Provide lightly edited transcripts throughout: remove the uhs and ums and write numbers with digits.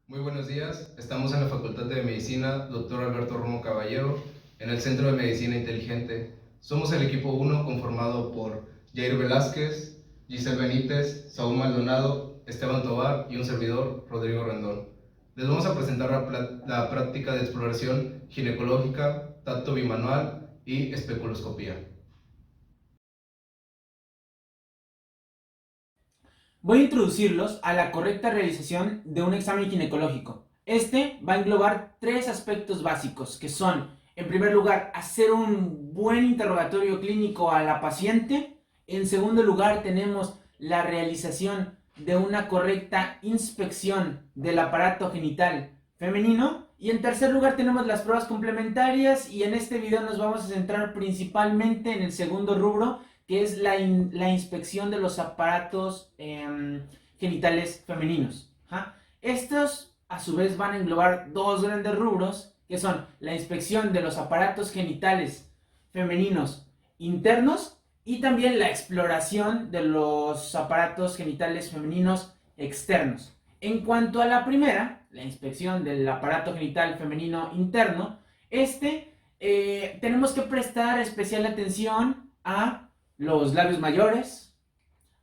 Muy buenos días, estamos en la Facultad de Medicina, Dr. Alberto Romo Caballero, en el Centro de Medicina Inteligente. Somos el equipo 1 conformado por Jair Velázquez, Giselle Benítez, Saúl Maldonado, Esteban Tobar y un servidor, Rodrigo Rendón. Les vamos a presentar la práctica de exploración ginecológica, tacto bimanual y especuloscopía. Voy a introducirlos a la correcta realización de un examen ginecológico. Este va a englobar tres aspectos básicos, que son, en primer lugar, hacer un buen interrogatorio clínico a la paciente. En segundo lugar, tenemos la realización de una correcta inspección del aparato genital femenino. Y en tercer lugar, tenemos las pruebas complementarias, y en este video nos vamos a centrar principalmente en el segundo rubro, que es la inspección de los aparatos genitales femeninos. ¿Ja? Estos, a su vez, van a englobar dos grandes rubros, que son la inspección de los aparatos genitales femeninos internos y también la exploración de los aparatos genitales femeninos externos. En cuanto a la primera, la inspección del aparato genital femenino interno, tenemos que prestar especial atención a los labios mayores,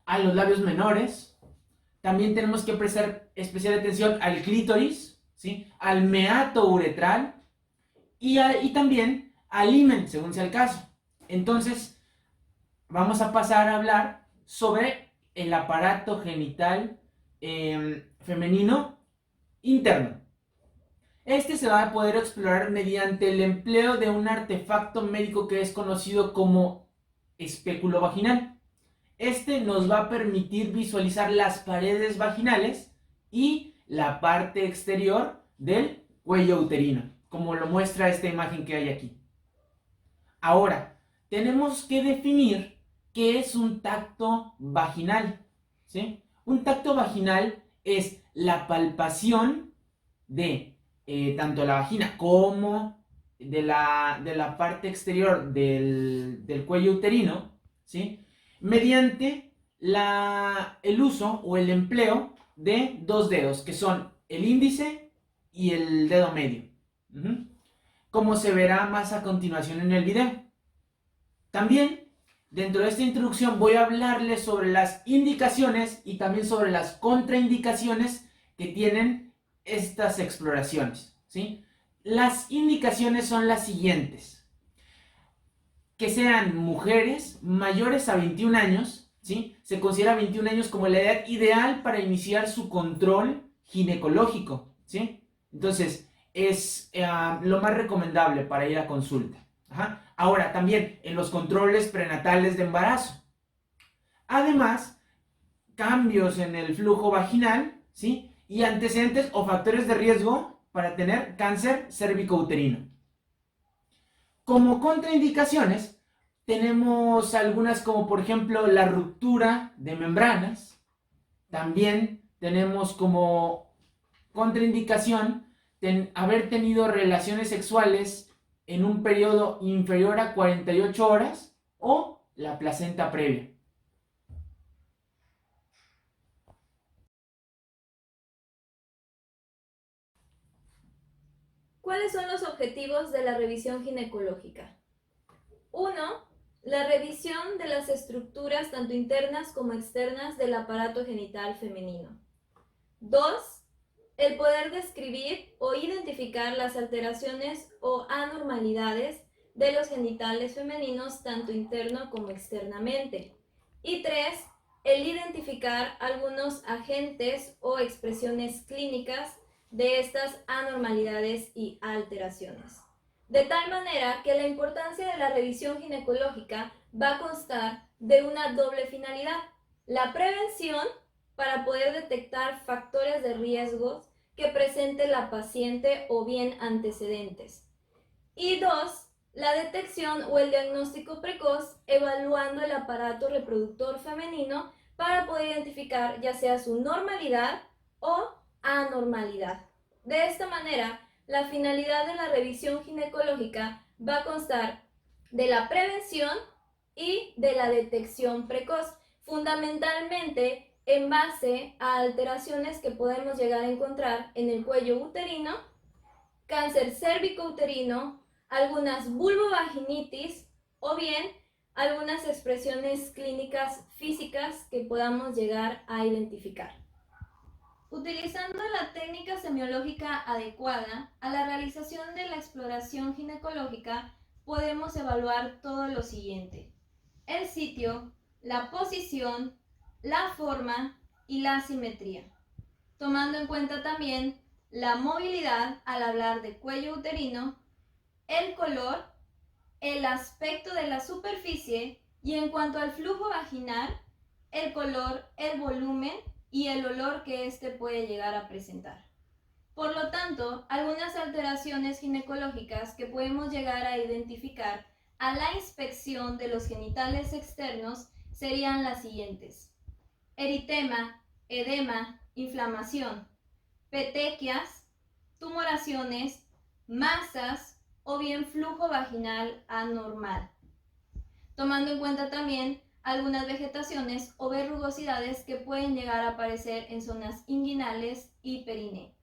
a los labios menores. También tenemos que prestar especial atención al clítoris, ¿sí? Al meato uretral y también al himen, según sea el caso. Entonces, vamos a pasar a hablar sobre el aparato genital femenino interno. Este se va a poder explorar mediante el empleo de un artefacto médico que es conocido como espéculo vaginal. Este nos va a permitir visualizar las paredes vaginales y la parte exterior del cuello uterino, como lo muestra esta imagen que hay aquí. Ahora, tenemos que definir qué es un tacto vaginal, ¿sí? Un tacto vaginal es la palpación de tanto la vagina como de la parte exterior del cuello uterino, ¿sí? Mediante el uso o el empleo de dos dedos, que son el índice y el dedo medio. Como se verá más a continuación en el video. También, dentro de esta introducción, voy a hablarles sobre las indicaciones y también sobre las contraindicaciones que tienen estas exploraciones, ¿sí? Las indicaciones son las siguientes: que sean mujeres mayores a 21 años, ¿sí? Se considera 21 años como la edad ideal para iniciar su control ginecológico, ¿sí? Entonces, es lo más recomendable para ir a consulta. Ajá. Ahora, también en los controles prenatales de embarazo. Además, cambios en el flujo vaginal, ¿sí? Y antecedentes o factores de riesgo para tener cáncer cérvico-uterino. Como contraindicaciones, tenemos algunas como por ejemplo la ruptura de membranas. También tenemos como contraindicación haber tenido relaciones sexuales en un periodo inferior a 48 horas o la placenta previa. ¿Cuáles son los objetivos de la revisión ginecológica? 1. La revisión de las estructuras tanto internas como externas del aparato genital femenino. 2. El poder describir o identificar las alteraciones o anormalidades de los genitales femeninos tanto interno como externamente. Y 3. El identificar algunos agentes o expresiones clínicas de estas anormalidades y alteraciones. De tal manera que la importancia de la revisión ginecológica va a constar de una doble finalidad: la prevención, para poder detectar factores de riesgos que presente la paciente o bien antecedentes. Y 2, la detección o el diagnóstico precoz, evaluando el aparato reproductor femenino para poder identificar ya sea su normalidad o anormalidad. De esta manera, la finalidad de la revisión ginecológica va a constar de la prevención y de la detección precoz. Fundamentalmente, en base a alteraciones que podemos llegar a encontrar en el cuello uterino, cáncer cérvico-uterino, algunas vulvovaginitis o bien algunas expresiones clínicas físicas que podamos llegar a identificar. Utilizando la técnica semiológica adecuada, a la realización de la exploración ginecológica podemos evaluar todo lo siguiente: el sitio, la posición, la forma y la simetría, tomando en cuenta también la movilidad al hablar de cuello uterino, el color, el aspecto de la superficie y en cuanto al flujo vaginal, el color, el volumen y el olor que éste puede llegar a presentar. Por lo tanto, algunas alteraciones ginecológicas que podemos llegar a identificar a la inspección de los genitales externos serían las siguientes: eritema, edema, inflamación, petequias, tumoraciones, masas o bien flujo vaginal anormal, tomando en cuenta también algunas vegetaciones o verrugosidades que pueden llegar a aparecer en zonas inguinales y periné.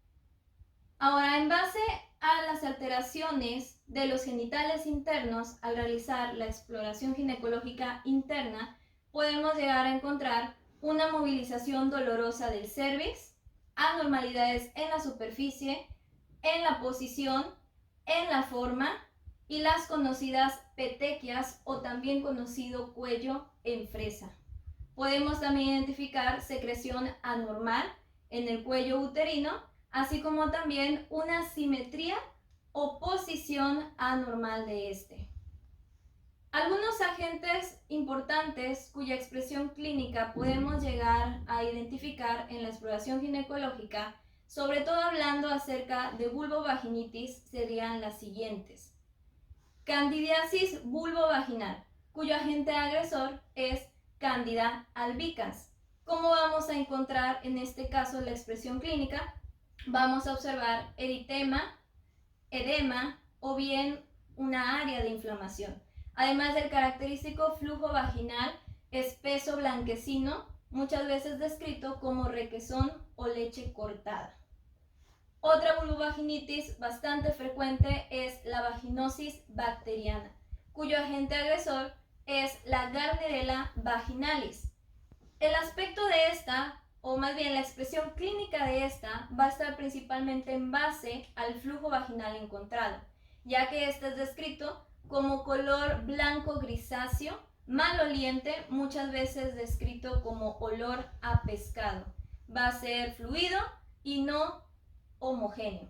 Ahora, en base a las alteraciones de los genitales internos, al realizar la exploración ginecológica interna, podemos llegar a encontrar una movilización dolorosa del cérvix, anormalidades en la superficie, en la posición, en la forma y las conocidas petequias o también conocido cuello en fresa. Podemos también identificar secreción anormal en el cuello uterino, así como también una simetría o posición anormal de este. Algunos agentes importantes cuya expresión clínica podemos llegar a identificar en la exploración ginecológica, sobre todo hablando acerca de vulvovaginitis, serían las siguientes: candidiasis vulvovaginal, cuyo agente agresor es Candida albicans. ¿Cómo vamos a encontrar en este caso la expresión clínica? Vamos a observar eritema, edema o bien una área de inflamación, además del característico flujo vaginal espeso blanquecino, muchas veces descrito como requesón o leche cortada. Otra vulvovaginitis bastante frecuente es la vaginosis bacteriana, cuyo agente agresor es la Gardnerella vaginalis. El aspecto de esta, o más bien la expresión clínica de esta, va a estar principalmente en base al flujo vaginal encontrado, ya que este es descrito como color blanco grisáceo, maloliente, muchas veces descrito como olor a pescado. Va a ser fluido y no homogéneo.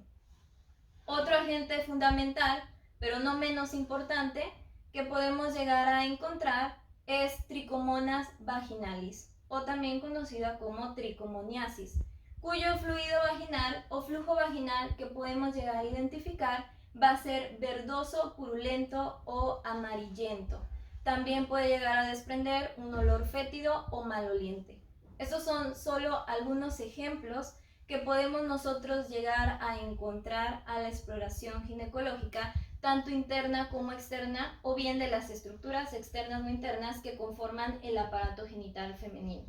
Otro agente fundamental, pero no menos importante, que podemos llegar a encontrar es Trichomonas vaginalis, o también conocida como tricomoniasis, cuyo fluido vaginal o flujo vaginal que podemos llegar a identificar va a ser verdoso, purulento o amarillento. También puede llegar a desprender un olor fétido o maloliente. Estos son solo algunos ejemplos que podemos nosotros llegar a encontrar a la exploración ginecológica, tanto interna como externa, o bien de las estructuras externas o internas que conforman el aparato genital femenino.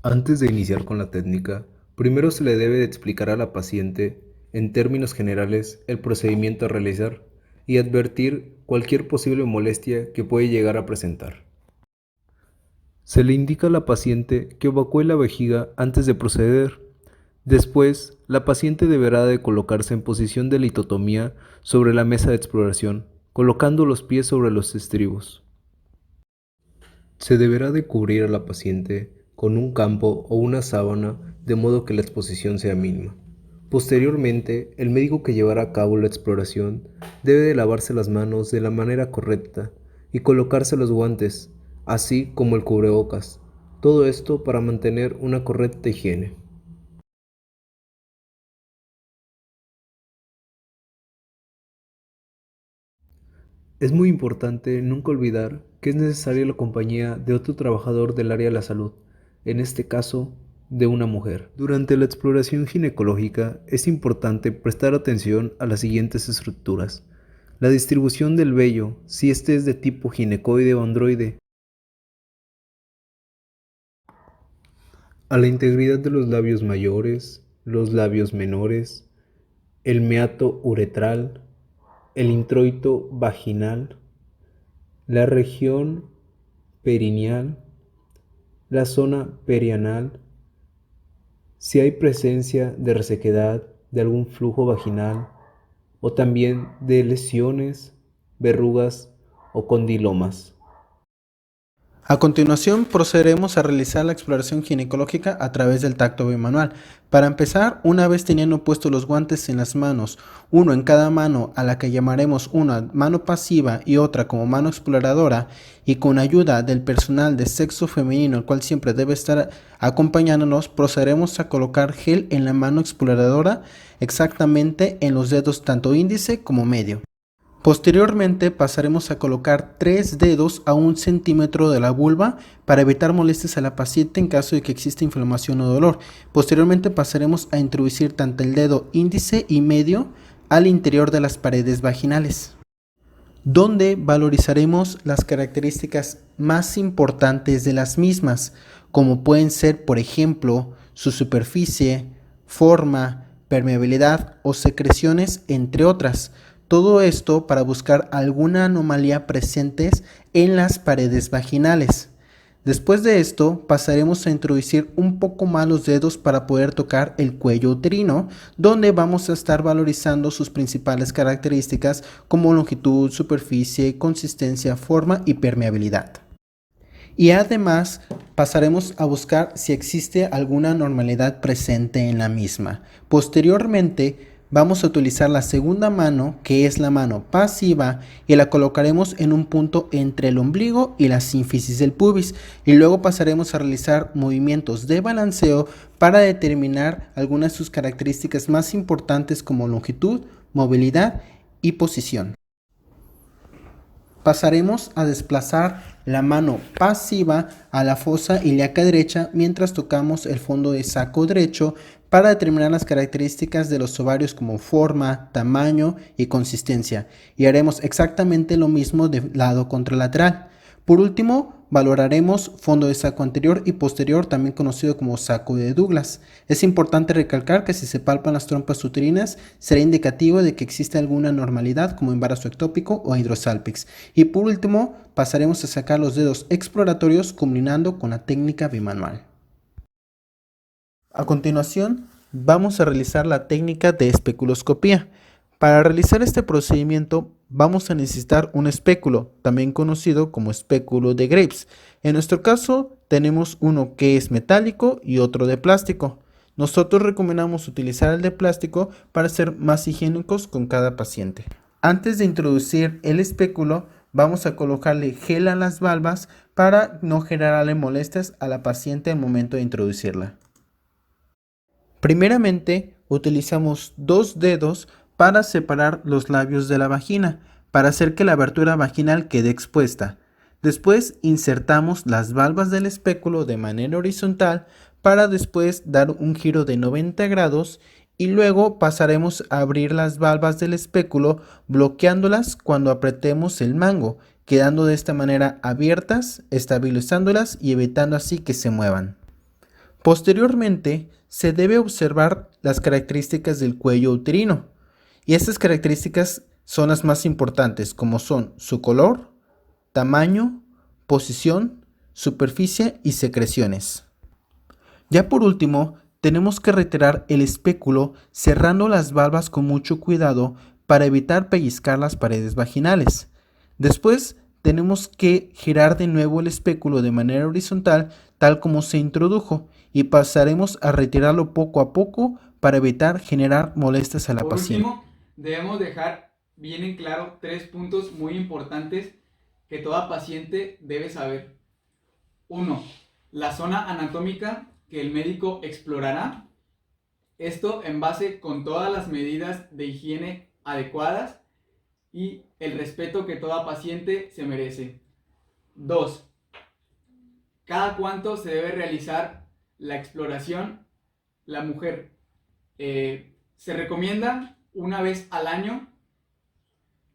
Antes de iniciar con la técnica, primero se le debe de explicar a la paciente, en términos generales, el procedimiento a realizar y advertir cualquier posible molestia que puede llegar a presentar. Se le indica a la paciente que evacúe la vejiga antes de proceder. Después, la paciente deberá de colocarse en posición de litotomía sobre la mesa de exploración, colocando los pies sobre los estribos. Se deberá de cubrir a la paciente con un campo o una sábana de modo que la exposición sea mínima. Posteriormente, el médico que llevará a cabo la exploración debe de lavarse las manos de la manera correcta y colocarse los guantes, así como el cubrebocas. Todo esto para mantener una correcta higiene. Es muy importante nunca olvidar que es necesaria la compañía de otro trabajador del área de la salud, en este caso, de una mujer. Durante la exploración ginecológica es importante prestar atención a las siguientes estructuras: la distribución del vello, si este es de tipo ginecoide o androide, a la integridad de los labios mayores, los labios menores, el meato uretral, el introito vaginal, la región perineal, la zona perianal, si hay presencia de resequedad, de algún flujo vaginal o también de lesiones, verrugas o condilomas. A continuación, procederemos a realizar la exploración ginecológica a través del tacto bimanual. Para empezar, una vez teniendo puestos los guantes en las manos, uno en cada mano, a la que llamaremos una mano pasiva y otra como mano exploradora, y con ayuda del personal de sexo femenino, el cual siempre debe estar acompañándonos, procederemos a colocar gel en la mano exploradora, exactamente en los dedos tanto índice como medio. Posteriormente pasaremos a colocar 3 dedos a 1 centímetro de la vulva para evitar molestias a la paciente en caso de que exista inflamación o dolor. Posteriormente pasaremos a introducir tanto el dedo índice y medio al interior de las paredes vaginales, donde valorizaremos las características más importantes de las mismas, como pueden ser, por ejemplo, su superficie, forma, permeabilidad o secreciones, entre otras. Todo esto para buscar alguna anomalía presentes en las paredes vaginales. Después de esto, pasaremos a introducir un poco más los dedos para poder tocar el cuello uterino, donde vamos a estar valorizando sus principales características como longitud, superficie, consistencia, forma y permeabilidad. Y además pasaremos a buscar si existe alguna anormalidad presente en la misma. Posteriormente, vamos a utilizar la segunda mano, que es la mano pasiva, y la colocaremos en un punto entre el ombligo y la sínfisis del pubis, y luego pasaremos a realizar movimientos de balanceo para determinar algunas de sus características más importantes como longitud, movilidad y posición. Pasaremos a desplazar la mano pasiva a la fosa ilíaca derecha mientras tocamos el fondo de saco derecho para determinar las características de los ovarios como forma, tamaño y consistencia, y haremos exactamente lo mismo de lado contralateral. Por último, valoraremos fondo de saco anterior y posterior, también conocido como saco de Douglas. Es importante recalcar que si se palpan las trompas uterinas, será indicativo de que existe alguna anormalidad como embarazo ectópico o hidrosalpix. Y por último, pasaremos a sacar los dedos exploratorios combinando con la técnica bimanual. A continuación, vamos a realizar la técnica de especuloscopía. Para realizar este procedimiento vamos a necesitar un espéculo, también conocido como espéculo de Graves. En nuestro caso tenemos uno que es metálico y otro de plástico. Nosotros recomendamos utilizar el de plástico para ser más higiénicos con cada paciente. Antes de introducir el espéculo, vamos a colocarle gel a las valvas para no generarle molestias a la paciente al momento de introducirla. Primeramente, utilizamos 2 dedos para separar los labios de la vagina, para hacer que la abertura vaginal quede expuesta. Después insertamos las valvas del espéculo de manera horizontal para después dar un giro de 90 grados y luego pasaremos a abrir las valvas del espéculo bloqueándolas cuando apretemos el mango, quedando de esta manera abiertas, estabilizándolas y evitando así que se muevan. Posteriormente, se debe observar las características del cuello uterino, y estas características son las más importantes, como son su color, tamaño, posición, superficie y secreciones. Ya por último, tenemos que retirar el espéculo cerrando las valvas con mucho cuidado para evitar pellizcar las paredes vaginales. Después, tenemos que girar de nuevo el espéculo de manera horizontal, tal como se introdujo, y pasaremos a retirarlo poco a poco para evitar generar molestias a la paciente. Por último, debemos dejar bien en claro 3 puntos muy importantes que toda paciente debe saber. 1. La zona anatómica que el médico explorará. Esto en base con todas las medidas de higiene adecuadas y el respeto que toda paciente se merece. 2. Cada cuánto se debe realizar la exploración. La mujer se recomienda una vez al año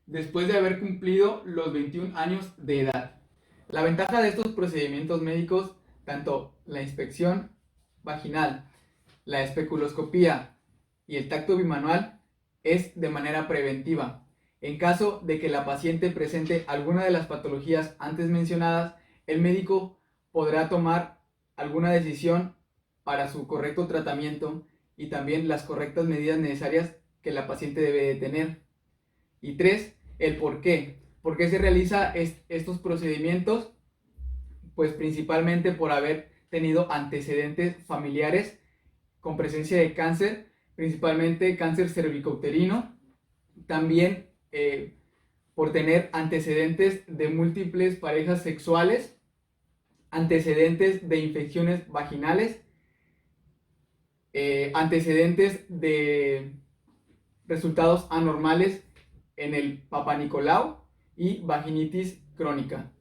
después de haber cumplido los 21 años de edad. La ventaja de estos procedimientos médicos, tanto la inspección vaginal, la especuloscopía y el tacto bimanual es de manera preventiva. En caso de que la paciente presente alguna de las patologías antes mencionadas, el médico podrá tomar alguna decisión para su correcto tratamiento y también las correctas medidas necesarias que la paciente debe de tener. Y 3, el por qué. ¿Por qué se realiza estos procedimientos? Pues principalmente por haber tenido antecedentes familiares con presencia de cáncer, principalmente cáncer cervicouterino, también por tener antecedentes de múltiples parejas sexuales, antecedentes de infecciones vaginales, antecedentes de resultados anormales en el Papá Nicolau y vaginitis crónica.